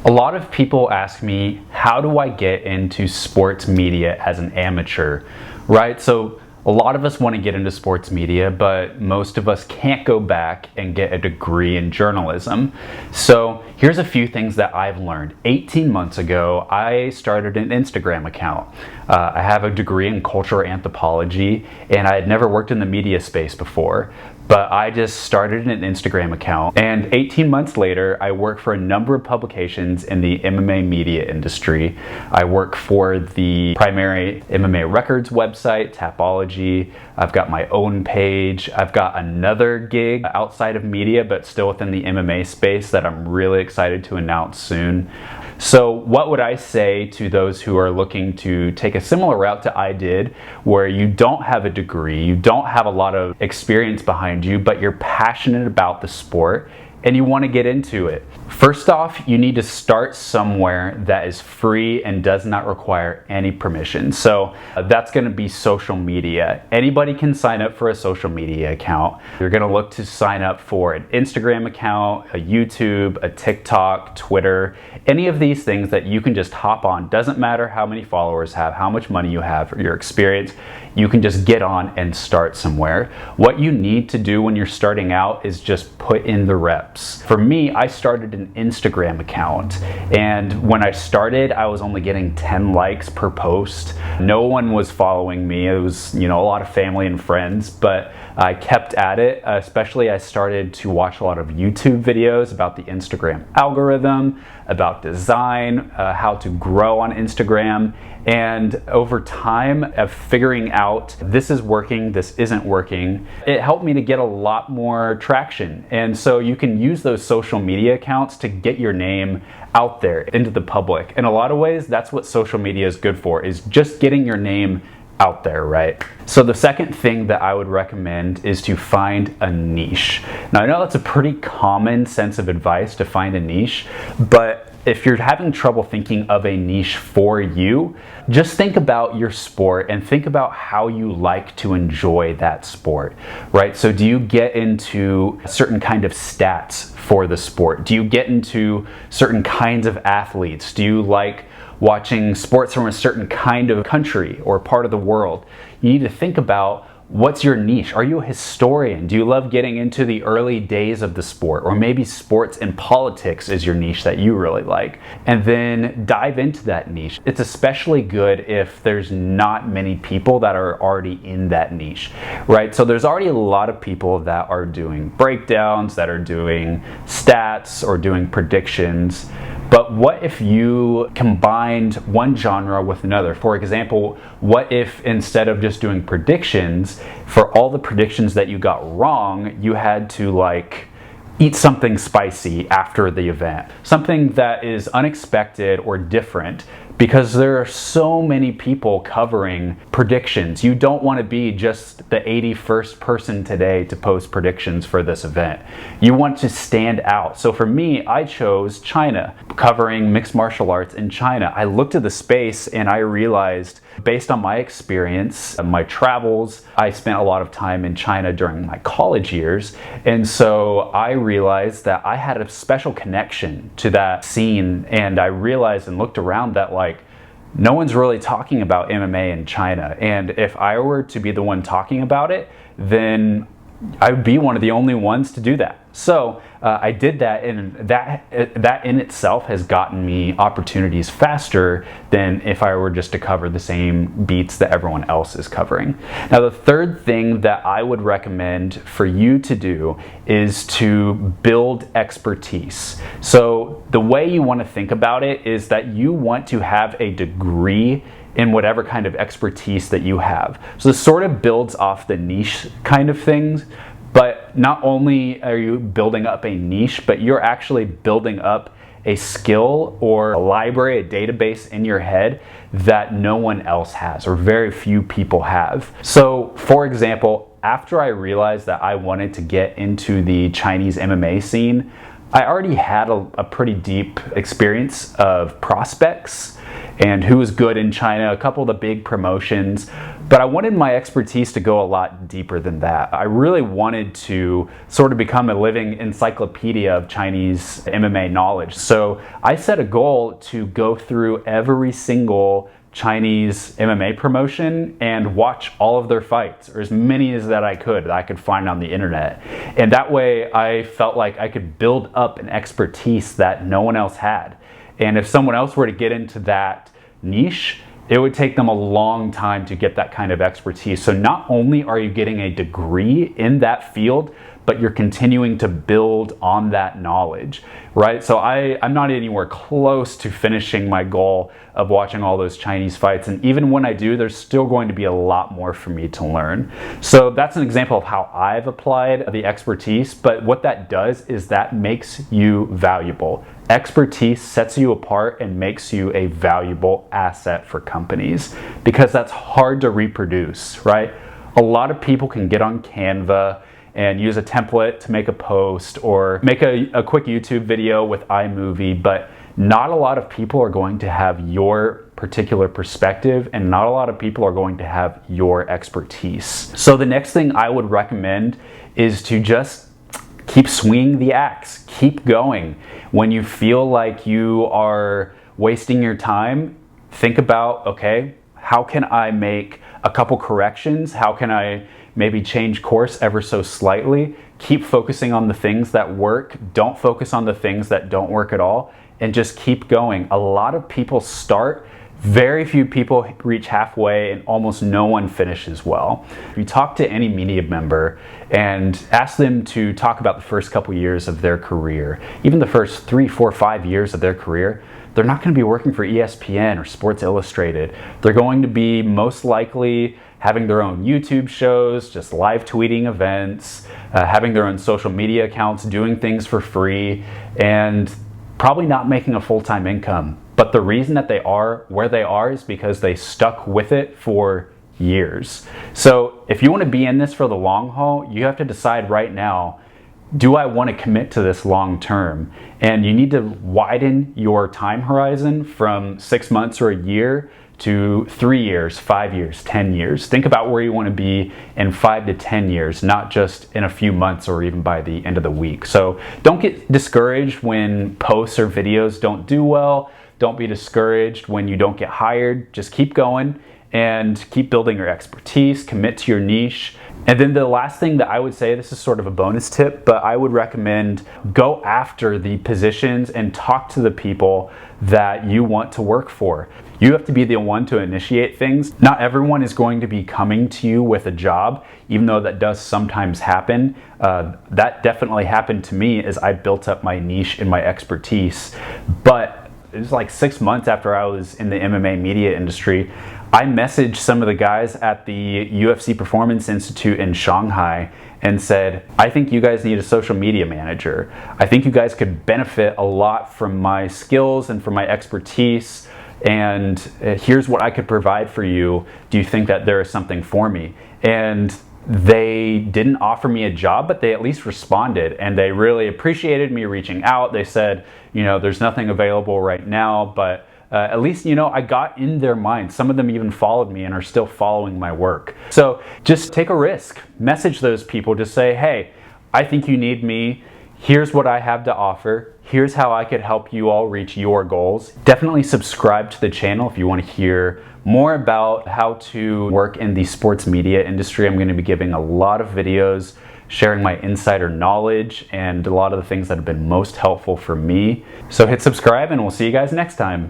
A lot of people ask me, how do I get into sports media as an amateur, right? So a lot of us want to get into sports media, but most of us can't go back and get a degree in journalism. So here's a few things that I've learned. 18 months ago, I started an Instagram account. I have a degree in cultural anthropology, and I had never worked in the media space before. But I just started an Instagram account, and 18 months later, I work for a number of publications in the MMA media industry. I work for the primary MMA Records website, Tapology. I've got my own page. I've got another gig outside of media, but still within the MMA space that I'm really excited to announce soon. So what would I say to those who are looking to take a similar route to I did, where you don't have a degree, you don't have a lot of experience behind you, but you're passionate about the sport and you want to get into it? First off, you need to start somewhere that is free and does not require any permission. So that's going to be social media. Anybody can sign up for a social media account. You're going to look to sign up for an Instagram account, a YouTube, a TikTok, Twitter, any of these things that you can just hop on. Doesn't matter how many followers have, how much money you have, or your experience. You can just get on and start somewhere. What you need to do when you're starting out is just put in the reps. For me, I started an Instagram account, and when I started, I was only getting 10 likes per post. No one was following me. It was, a lot of family and friends, but I kept at it. Especially I started to watch a lot of YouTube videos about the Instagram algorithm, about design, how to grow on Instagram. And over time of figuring out this is working, this isn't working, it helped me to get a lot more traction. And so you can use those social media accounts to get your name out there into the public. In a lot of ways, that's what social media is good for, is just getting your name out there, right? So the second thing that I would recommend is to find a niche. Now I know that's a pretty common sense of advice, to find a niche, but if you're having trouble thinking of a niche for you, just think about your sport and think about how you like to enjoy that sport, right? So do you get into a certain kind of stats for the sport? Do you get into certain kinds of athletes? Do you like watching sports from a certain kind of country or part of the world? You need to think about, what's your niche? Are you a historian? Do you love getting into the early days of the sport? Or maybe sports and politics is your niche that you really like. And then dive into that niche. It's especially good if there's not many people that are already in that niche, right? So there's already a lot of people that are doing breakdowns, that are doing stats or doing predictions. But what if you combined one genre with another? For example, what if instead of just doing predictions, for all the predictions that you got wrong, you had to eat something spicy after the event? Something that is unexpected or different, because there are so many people covering predictions. You don't want to be just the 81st person today to post predictions for this event. You want to stand out. So for me, I chose China, covering mixed martial arts in China. I looked at the space and I realized, based on my experience, my travels, I spent a lot of time in China during my college years. And so I realized that I had a special connection to that scene. And I realized and looked around that no one's really talking about MMA in China. And if I were to be the one talking about it, then I would be one of the only ones to do that. So I did that, and that in itself has gotten me opportunities faster than if I were just to cover the same beats that everyone else is covering. Now the third thing that I would recommend for you to do is to build expertise. So the way you want to think about it is that you want to have a degree in whatever kind of expertise that you have. So this sort of builds off the niche kind of things, but not only are you building up a niche, but you're actually building up a skill or a library, a database in your head that no one else has, or very few people have. So for example, after I realized that I wanted to get into the Chinese MMA scene, I already had a pretty deep experience of prospects. and who was good in China, a couple of the big promotions. But I wanted my expertise to go a lot deeper than that. I really wanted to sort of become a living encyclopedia of Chinese MMA knowledge. So I set a goal to go through every single Chinese MMA promotion and watch all of their fights, or as many as that I could find on the internet. And that way I felt like I could build up an expertise that no one else had. And if someone else were to get into that niche, it would take them a long time to get that kind of expertise. So not only are you getting a degree in that field, but you're continuing to build on that knowledge, right? So I'm not anywhere close to finishing my goal of watching all those Chinese fights. And even when I do, there's still going to be a lot more for me to learn. So that's an example of how I've applied the expertise. But what that does is that makes you valuable. Expertise sets you apart and makes you a valuable asset for companies, because that's hard to reproduce, right? A lot of people can get on Canva and use a template to make a post or make a quick YouTube video with iMovie, but not a lot of people are going to have your particular perspective, and not a lot of people are going to have your expertise. So the next thing I would recommend is to just keep swinging the axe, keep going. When you feel like you are wasting your time, think about, okay, how can I make a couple corrections? How can I maybe change course ever so slightly? Keep focusing on the things that work. Don't focus on the things that don't work at all, and just keep going. A lot of people start, very few people reach halfway, and almost no one finishes well. If you talk to any media member and ask them to talk about the first couple years of their career, even the first 3, 4, 5 years of their career, they're not going to be working for ESPN or Sports Illustrated. They're going to be most likely having their own YouTube shows, just live tweeting events, having their own social media accounts, doing things for free, and probably not making a full-time income. But the reason that they are where they are is because they stuck with it for years. So if you want to be in this for the long haul, you have to decide right now, do I want to commit to this long term? And you need to widen your time horizon from 6 months or a year to 3 years, 5 years, 10 years. Think about where you want to be in 5 to 10 years, not just in a few months or even by the end of the week. So don't get discouraged when posts or videos don't do well. Don't be discouraged when you don't get hired. Just keep going and keep building your expertise, commit to your niche. And then the last thing that I would say, this is sort of a bonus tip, but I would recommend go after the positions and talk to the people that you want to work for. You have to be the one to initiate things. Not everyone is going to be coming to you with a job, even though that does sometimes happen. That definitely happened to me as I built up my niche and my expertise. But it was like 6 months after I was in the MMA media industry, I messaged some of the guys at the UFC Performance Institute in Shanghai and said, I think you guys need a social media manager. I think you guys could benefit a lot from my skills and from my expertise, and here's what I could provide for you. Do you think that there is something for me? And they didn't offer me a job, but they at least responded, and they really appreciated me reaching out. They said, you know, there's nothing available right now, but at least, you know, I got in their mind. Some of them even followed me and are still following my work. So just take a risk. Message those people to say, hey, I think you need me. Here's what I have to offer. Here's how I could help you all reach your goals. Definitely subscribe to the channel if you want to hear more about how to work in the sports media industry. I'm going to be giving a lot of videos, sharing my insider knowledge and a lot of the things that have been most helpful for me. So hit subscribe, and we'll see you guys next time.